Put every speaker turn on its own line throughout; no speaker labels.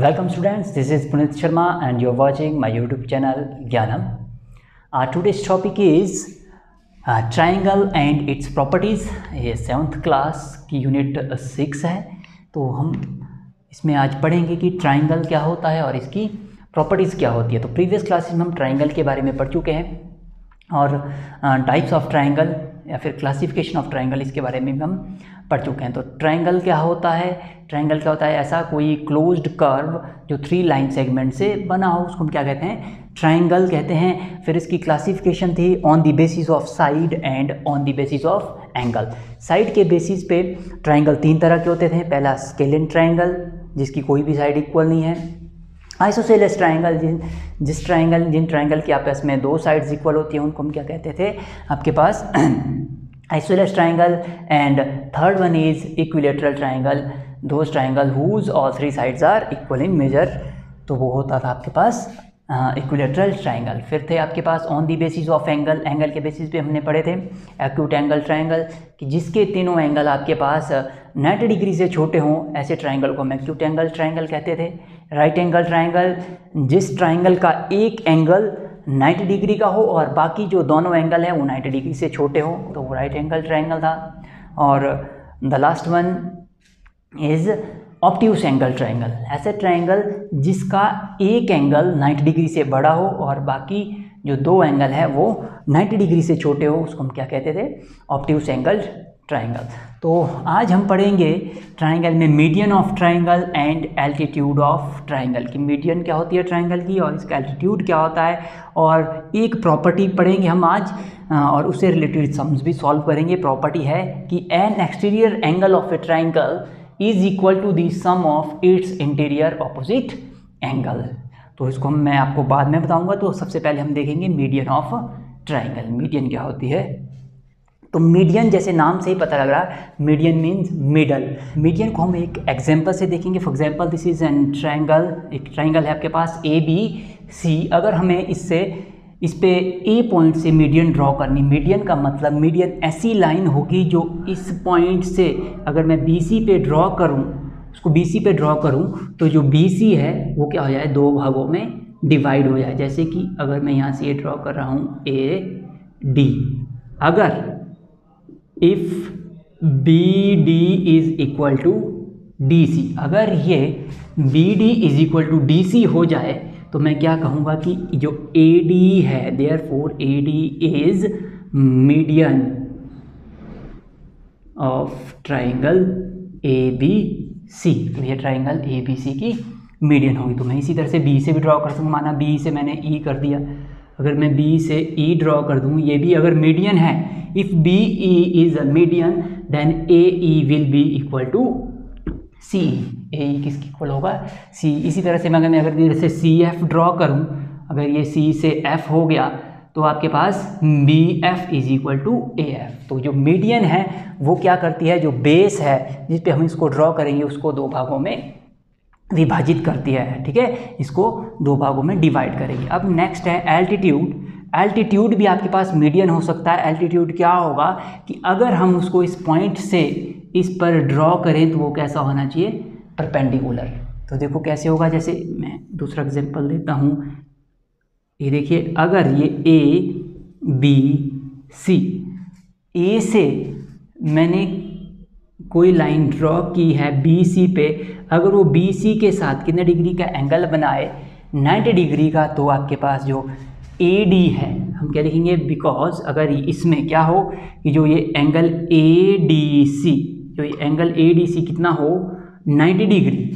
Welcome students, this is Punit Sharma and you're watching my YouTube channel Gyanam. Today's topic is triangle and its properties. ये 7th class की unit 6 है, तो हम इसमें आज पढ़ेंगे कि ट्राइंगल क्या होता है और इसकी प्रॉपर्टीज़ क्या होती है। तो प्रीवियस क्लासेस में हम ट्राइंगल के बारे में पढ़ चुके हैं और टाइप्स ऑफ ट्राइंगल या फिर क्लासिफिकेशन ऑफ ट्राइंगल इसके बारे में भी हम पढ़ चुके हैं। तो ट्राइंगल क्या होता है? ट्राइंगल क्या होता है? ऐसा कोई क्लोज्ड कर्व जो 3 लाइन सेगमेंट से बना हो, उसको हम क्या कहते हैं? ट्राइंगल कहते हैं। फिर इसकी क्लासिफिकेशन थी on the basis of side and on the basis of angle. Side के बेसिस पे ट्राइंगल 3 तरह के होते थे। पहला स्केलिन ट्राइंगल, जिसकी कोई भी साइड इक्वल नहीं है। आइसोसेलेस ट्राइंगल, जिन ट्राइंगल की आपस में 2 साइड्स इक्वल होती हैं, उनको हम क्या कहते थे आपके पास? Isosceles triangle. And third one is equilateral triangle, those triangle whose all 3 sides are equal in measure, तो वो होता था आपके पास इक्विलेटरल ट्राइंगल। फिर थे आपके pass on the basis of angle, angle के बेसिस पे हमने पढ़े थे एक्यूट एंगल ट्राइंगल, कि जिसके तीनों एंगल आपके पास 90 डिग्री से छोटे हों, ऐसे ट्राइंगल को हम एक्यूट एंगल ट्राइंगल कहते थे। राइट एंगल ट्राइंगल, जिस ट्राइंगल का एक एंगल 90 डिग्री का हो और बाकी जो दोनों एंगल हैं वो 90 डिग्री से छोटे हों, तो वो राइट एंगल ट्राइंगल था। और the last one is obtuse angle triangle, ऐसे ट्राइंगल जिसका एक एंगल 90 डिग्री से बड़ा हो और बाकी जो 2 एंगल है वो 90 डिग्री से छोटे हो, उसको हम क्या कहते थे? Obtuse angle triangle. तो आज हम पढ़ेंगे ट्राइंगल में median of triangle and altitude of triangle, की मीडियन क्या होती है ट्राइंगल की और इसका एल्टीट्यूड क्या होता है। और एक प्रॉपर्टी पढ़ेंगे हम आज और उससे रिलेटेड सम्स भी सॉल्व करेंगे। प्रॉपर्टी है कि an exterior angle of a triangle is equal to the sum of its interior opposite angle. तो इसको मैं आपको बाद में बताऊंगा। तो सबसे पहले हम देखेंगे मीडियन ऑफ ट्राइंगल। मीडियन क्या होती है? तो मीडियन जैसे नाम से ही पता लग रहा है, मीडियन मीन्स मिडल। मीडियन को हम एक एग्जांपल से देखेंगे। For example this is an triangle, एक ट्राइंगल है आपके पास ABC। अगर हमें इस पे A पॉइंट से मीडियन ड्रॉ करनी, मीडियन का मतलब मीडियन ऐसी लाइन होगी जो इस पॉइंट से अगर मैं BC पे ड्रॉ करूं, उसको BC पे ड्रॉ करूं, तो जो BC है वो क्या हो जाए? 2 भागों में डिवाइड हो जाए। जैसे कि अगर मैं यहाँ से ये ड्रॉ कर रहा हूँ AD, अगर if BD is equal to DC, अगर ये BD is equal to DC हो जाए तो मैं क्या कहूँगा कि जो AD है, therefore AD is median of triangle ABC। तो ये ट्राइंगल ABC की मीडियन होगी। तो मैं इसी तरह से B से भी ड्रॉ कर सकूँ। माना B से मैंने E कर दिया, अगर मैं B से E ड्रॉ कर दूँ, ये भी अगर मीडियन है, if BE is a median then AE will be equal to CE। AE किसकी इक्वल होगा? C। इसी तरह से मैं अगर इधर से CF ड्रॉ करूँ, अगर ये C से F हो गया तो आपके पास BF is equal to AF। तो जो मीडियन है वो क्या करती है? जो बेस है जिस पे हम इसको ड्रॉ करेंगे उसको 2 भागों में विभाजित करती है, ठीक है? इसको 2 भागों में डिवाइड करेंगे। अब नेक्स्ट है एल्टीट्यूड। एल्टीट्यूड भी आपके पास मीडियन हो सकता है। एल्टीट्यूड क्या होगा कि अगर हम उसको इस पॉइंट से इस पर ड्रॉ करें तो वो कैसा होना चाहिए? परपेंडिकुलर। तो देखो कैसे होगा, जैसे मैं दूसरा एग्जांपल देता हूँ। ये देखिए, अगर ये ABC, A से मैंने कोई लाइन ड्रॉ की है BC पे, अगर वो BC के साथ कितने डिग्री का एंगल बनाए? 90 डिग्री का, तो आपके पास जो AD है हम क्या लिखेंगे? बिकॉज अगर इसमें क्या हो कि जो ये एंगल ADC, जो ये एंगल ADC कितना हो? 90 डिग्री।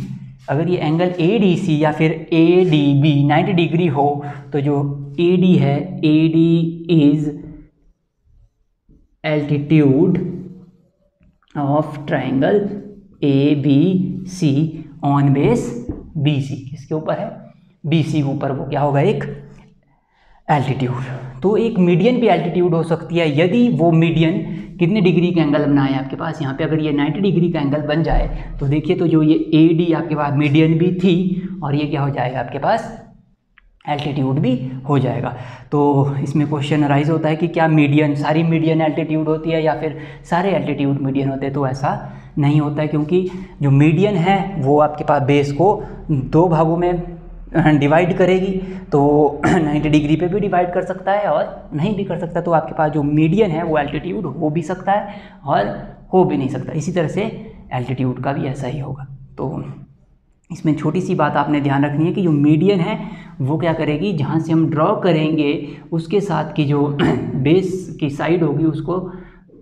अगर ये एंगल ADC या फिर ADB 90 डिग्री हो तो जो AD है, AD is altitude of triangle ABC on base BC। किसके ऊपर है? BC के ऊपर वो क्या होगा? एक एल्टीट्यूड। तो एक मीडियन भी एल्टीट्यूड हो सकती है यदि वो मीडियन कितने डिग्री का एंगल बनाए आपके पास। यहाँ पे अगर ये 90 डिग्री का एंगल बन जाए तो देखिए, तो जो ये AD आपके पास मीडियन भी थी और ये क्या हो जाएगा आपके पास? एल्टीट्यूड भी हो जाएगा। तो इसमें क्वेश्चन राइज होता है कि क्या मीडियन, सारी मीडियन एल्टीट्यूड होती है या फिर सारे एल्टीट्यूड मीडियन होते हैं? तो ऐसा नहीं होता है, क्योंकि जो मीडियन है वो आपके पास बेस को 2 भागों में डिवाइड करेगी, तो 90 डिग्री पे भी डिवाइड कर सकता है और नहीं भी कर सकता। तो आपके पास जो मीडियन है वो एल्टीट्यूड हो भी सकता है और हो भी नहीं सकता। इसी तरह से एल्टीट्यूड का भी ऐसा ही होगा। तो इसमें छोटी सी बात आपने ध्यान रखनी है कि जो मीडियन है वो क्या करेगी, जहाँ से हम ड्रॉ करेंगे उसके साथ की जो बेस की साइड होगी उसको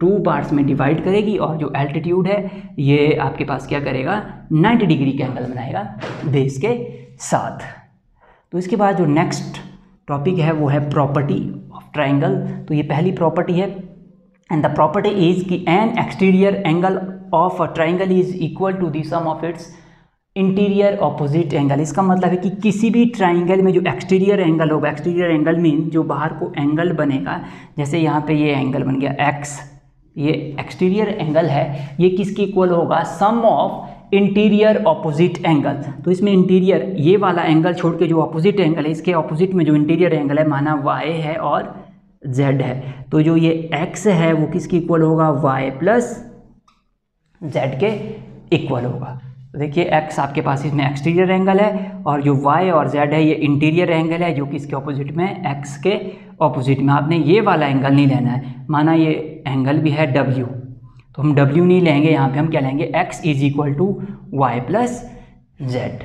2 पार्ट्स में डिवाइड करेगी, और जो एल्टीट्यूड है ये आपके पास क्या करेगा, 90 डिग्री का एंगल बनाएगा बेस के साथ। तो इसके बाद जो नेक्स्ट टॉपिक है वो है प्रॉपर्टी ऑफ ट्राइंगल। तो ये पहली प्रॉपर्टी है, एंड द प्रॉपर्टी इज कि an exterior angle of a triangle is equal to the sum of its interior opposite angle. इसका मतलब है कि किसी भी ट्राइंगल में जो एक्सटीरियर एंगल होगा, एक्सटीरियर एंगल मीन जो बाहर को एंगल बनेगा, जैसे यहाँ पे ये एंगल बन गया एक्स, ये एक्सटीरियर एंगल है, ये किसके इक्वल होगा, सम ऑफ इंटीरियर ऑपोजिट एंगल। तो इसमें इंटीरियर ये वाला एंगल छोड़ के जो ऑपोजिट एंगल है, इसके ऑपोजिट में जो इंटीरियर एंगल है माना y है और z है, तो जो ये x है वो किसके इक्वल होगा, y प्लस z के इक्वल होगा। तो देखिए x आपके पास इसमें एक्सटीरियर एंगल है और जो y और z है ये इंटीरियर एंगल है, जो कि इसके ऑपोजिट में x के ऑपोजिट में। आपने ये वाला एंगल नहीं लेना है, माना ये एंगल भी है w, तो हम w नहीं लेंगे, यहाँ पे हम क्या लेंगे, x is equal to y plus z.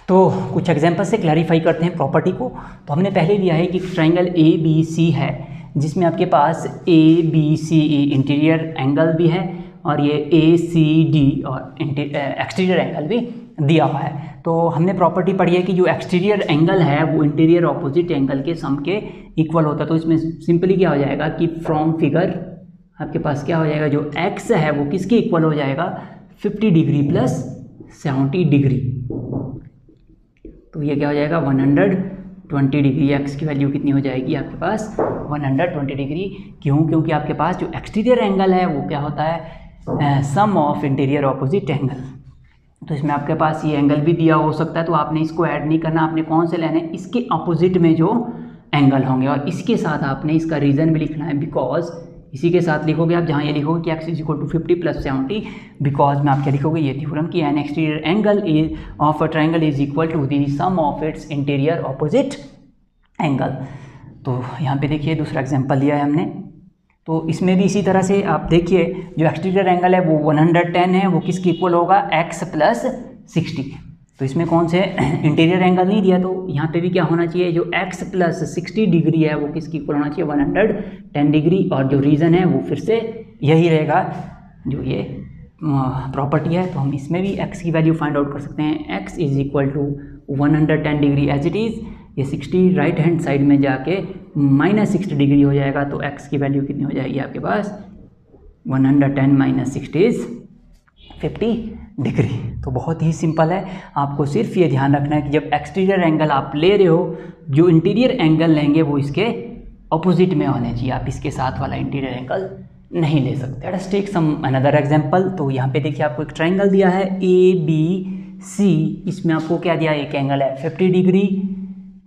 तो कुछ एग्जांपल से क्लैरिफाई करते हैं प्रॉपर्टी को। तो हमने पहले लिया है कि ट्राइंगल ए बी सी है, जिसमें आपके पास A B C interior angle भी है और ये ए सी डी और एक्सटीरियर एंगल भी दिया हुआ है। तो हमने प्रॉपर्टी पढ़ी है कि जो एक्सटीरियर एंगल है वो इंटीरियर ऑपोजिट एंगल के सम के इक्वल होता है। तो इसमें सिंपली क्या हो जाएगा कि फ्रॉम फिगर आपके पास क्या हो जाएगा, जो x है वो किसके इक्वल हो जाएगा, 50 डिग्री प्लस 70 डिग्री। तो ये क्या हो जाएगा, 120 डिग्री। x की वैल्यू कितनी हो जाएगी आपके पास, 120 डिग्री। क्यों, क्योंकि आपके पास जो एक्सटीरियर एंगल है वो क्या होता है, सम ऑफ इंटीरियर ऑपोजिट एंगल। तो इसमें आपके पास ये एंगल भी दिया हो सकता है, तो आपने इसको ऐड नहीं करना, आपने कौन से लेने, इसके अपोजिट में जो एंगल होंगे, और इसके साथ आपने इसका रीज़न भी लिखना है, बिकॉज इसी के साथ लिखोगे आप, जहाँ ये लिखोगे कि x is equal to 50 plus 70, because में आप क्या लिखोगे, ये थ्योरम की an exterior angle is of a triangle is equal to the sum of its interior opposite angle. तो यहाँ पे देखिए दूसरा एग्जांपल लिया है हमने। तो इसमें भी इसी तरह से आप देखिए, जो एक्सटीरियर एंगल है वो 110 है, वो किसके इक्वल होगा, x प्लस 60। तो इसमें कौन से इंटीरियर एंगल नहीं दिया, तो यहाँ पे भी क्या होना चाहिए, जो x प्लस 60 डिग्री है वो किसकी इक्वल होना चाहिए, 110 डिग्री। और जो रीज़न है वो फिर से यही रहेगा, जो ये प्रॉपर्टी है। तो हम इसमें भी x की वैल्यू फाइंड आउट कर सकते हैं, x is equal to 110 degree as it is, ये 60 राइट हैंड साइड में जाके -60 डिग्री हो जाएगा। तो x की वैल्यू कितनी हो जाएगी आपके पास, 110 माइनस 60 इज़ 50 डिग्री। तो बहुत ही सिंपल है, आपको सिर्फ ये ध्यान रखना है कि जब एक्सटीरियर एंगल आप ले रहे हो, जो इंटीरियर एंगल लेंगे वो इसके ऑपोजिट में होने चाहिए, आप इसके साथ वाला इंटीरियर एंगल नहीं ले सकते। Let's take some another example. तो यहाँ पे देखिए आपको एक ट्राइंगल दिया है ए बी सी, इसमें आपको क्या दिया, एक एंगल है 50 डिग्री,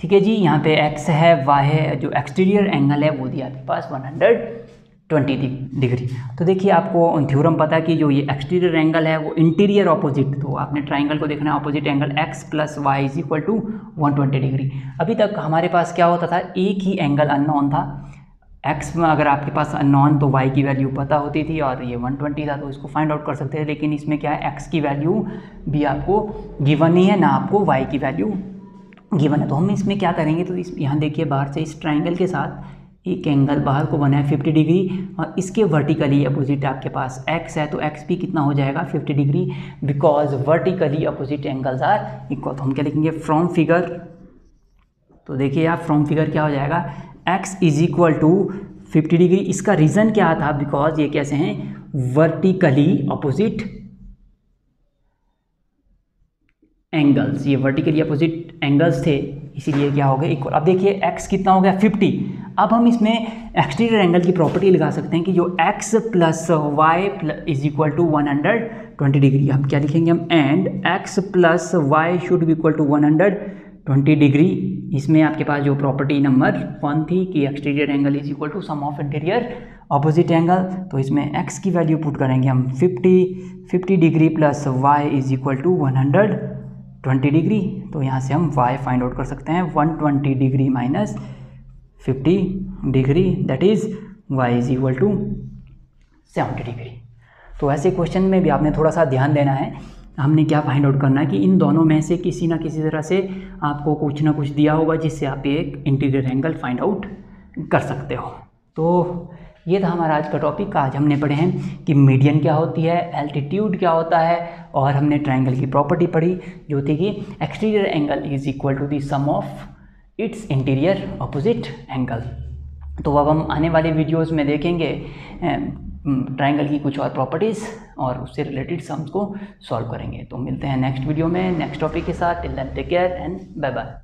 ठीक है जी। यहाँ पे x है, y है, जो एक्सटीरियर एंगल है वो दिया आपके पास 120 डिग्री। तो देखिए आपको थ्योरम पता है कि जो ये एक्सटीरियर एंगल है वो इंटीरियर ऑपोजिट, तो आपने ट्राइंगल को देखना है opposite angle x plus y is equal to 120 degree. अभी तक हमारे पास क्या होता था, एक ही एंगल अननोन था, x में अगर आपके पास अननोन तो y की वैल्यू पता होती थी और ये 120 था, तो इसको फाइंड आउट कर सकते थे। लेकिन इसमें क्या है, x की वैल्यू भी आपको गिवन नहीं है, ना आपको y की वैल्यू गिवन है। तो हम इसमें क्या करेंगे, तो इस यहाँ देखिए बाहर से इस ट्राइंगल के साथ एक एंगल बाहर को बना है 50 डिग्री और इसके वर्टिकली अपोजिट आपके पास x है, तो x भी कितना हो जाएगा 50 degree, because vertically opposite angles are equal. तो हम क्या लिखेंगे, फ्रॉम फिगर, तो देखिए आप फ्रॉम फिगर क्या हो जाएगा, x is equal to 50 degree. इसका रीज़न क्या था, बिकॉज ये कैसे हैं, वर्टिकली अपोजिट एंगल्स, ये वर्टिकली अपोजिट एंगल्स थे, इसीलिए क्या हो गया इक्वल। अब देखिए x कितना हो गया 50। अब हम इसमें एक्सटीरियर एंगल की प्रॉपर्टी लगा सकते हैं कि जो x plus y is equal to 120 degree. हम क्या लिखेंगे हम, and x plus y should be equal to 20 degree. इसमें आपके पास जो प्रॉपर्टी नंबर 1 थी कि exterior angle is equal to sum of interior opposite angle, तो इसमें x की वैल्यू पुट करेंगे हम 50 degree plus y is equal to 120 degree. तो यहाँ से हम y फाइंड आउट कर सकते हैं 120 degree minus 50 degree, that is y is equal to 70 degree. तो ऐसे क्वेश्चन में भी आपने थोड़ा सा ध्यान देना है। हमने क्या फाइंड आउट करना है कि इन दोनों में से किसी ना किसी तरह से आपको कुछ ना कुछ दिया होगा जिससे आप एक इंटीरियर एंगल फाइंड आउट कर सकते हो। तो ये था हमारा आज का टॉपिक। आज हमने पढ़े हैं कि मीडियन क्या होती है, एल्टीट्यूड क्या होता है, और हमने ट्रायंगल की प्रॉपर्टी पढ़ी जो थी कि exterior angle is equal to the sum of its interior opposite angle. तो अब हम आने वाले वीडियोस में देखेंगे ट्रायंगल की कुछ और प्रॉपर्टीज़ और उससे रिलेटेड सम्स को सॉल्व करेंगे। तो मिलते हैं नेक्स्ट वीडियो में नेक्स्ट टॉपिक के साथ। Till then take care and bye bye.